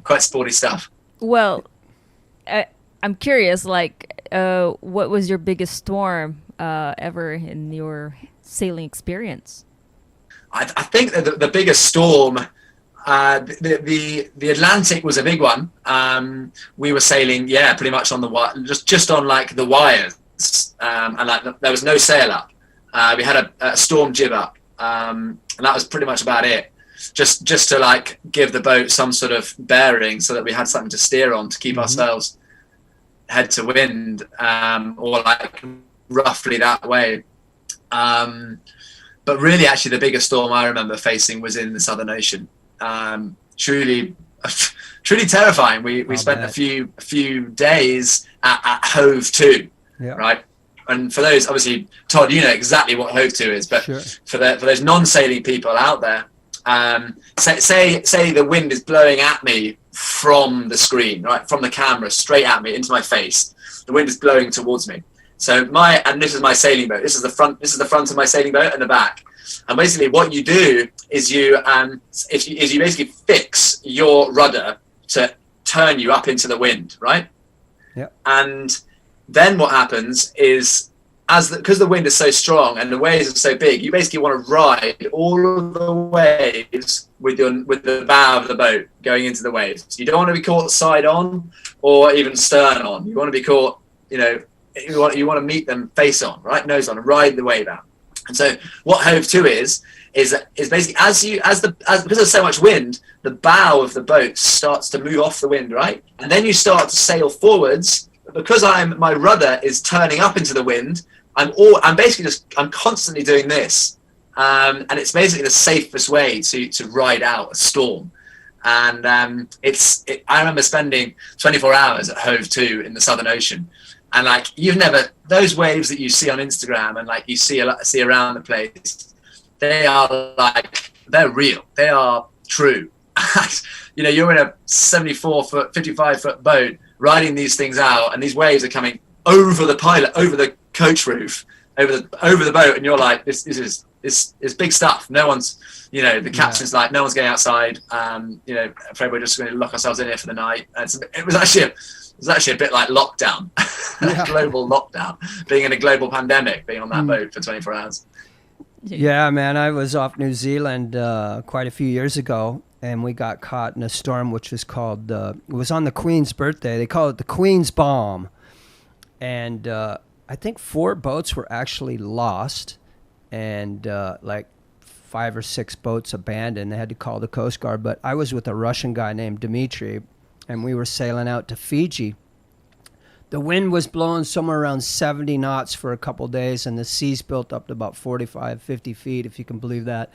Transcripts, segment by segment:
quite sporty stuff. Well, I'm curious, like, what was your biggest storm ever in your sailing experience? I think that the biggest storm, the Atlantic was a big one. We were sailing, yeah, pretty much on the just on like the wires, and like there was no sail up. We had a storm jib up, and that was pretty much about it. Just to like give the boat some sort of bearing, so that we had something to steer on to keep ourselves head to wind, or like roughly that way. But really, actually, the biggest storm I remember facing was in the Southern Ocean. Truly, truly terrifying. We spent a few days at Hove 2, right? And for those, obviously, Todd, you know exactly what Hove 2 is, but sure. for those non-sailing people out there, say the wind is blowing at me from the screen, right, from the camera, straight at me into my face. The wind is blowing towards me. So and this is my sailing boat. This is the front of my sailing boat and the back. And basically, what you do is you basically fix your rudder to turn you up into the wind, right? Yeah. And then what happens is, because the wind is so strong and the waves are so big, you basically want to ride all of the waves with the bow of the boat going into the waves. You don't want to be caught side on or even stern on. You want to be caught, you want to meet them face on, right, nose on, and ride the wave out. And so what Hove 2 is basically because there's so much wind, the bow of the boat starts to move off the wind, right? And then you start to sail forwards. Because my rudder is turning up into the wind, I'm constantly doing this. And it's basically the safest way to ride out a storm. And I remember spending 24 hours at Hove 2 in the Southern Ocean. And like, those waves that you see on Instagram and like you see around the place, they're real. They are true. You're in a 74-foot, 55-foot boat riding these things out, and these waves are coming over the pilot, over the coach roof, over the boat, and you're like, this is big stuff. No one's, the captain's like, no one's going outside. Afraid we're just going to lock ourselves in here for the night. It was actually a bit like lockdown, global lockdown, being in a global pandemic, being on that boat for 24 hours. Yeah, man, I was off New Zealand quite a few years ago, and we got caught in a storm which was called, it was on the Queen's birthday. They call it the Queen's Bomb. And I think 4 boats were actually lost, and like 5 or 6 boats abandoned. They had to call the Coast Guard. But I was with a Russian guy named Dmitry, and we were sailing out to Fiji. The wind was blowing somewhere around 70 knots for a couple of days, and the seas built up to about 45, 50 feet, if you can believe that.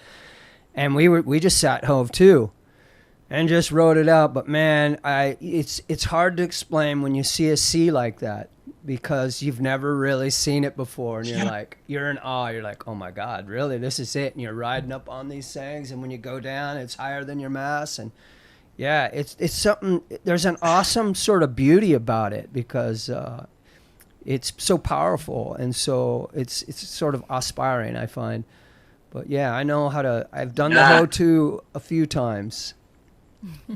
And we just sat Hove 2 and just rode it out. But man, it's hard to explain when you see a sea like that, because you've never really seen it before, and you're in awe. You're like, oh my God, really? This is it? And you're riding up on these things, and when you go down, it's higher than your mast, and yeah, it's something. There's an awesome sort of beauty about it, because it's so powerful, and so it's sort of aspiring, I find. But yeah, I know how to. I've done the Ho-To a few times. Yeah.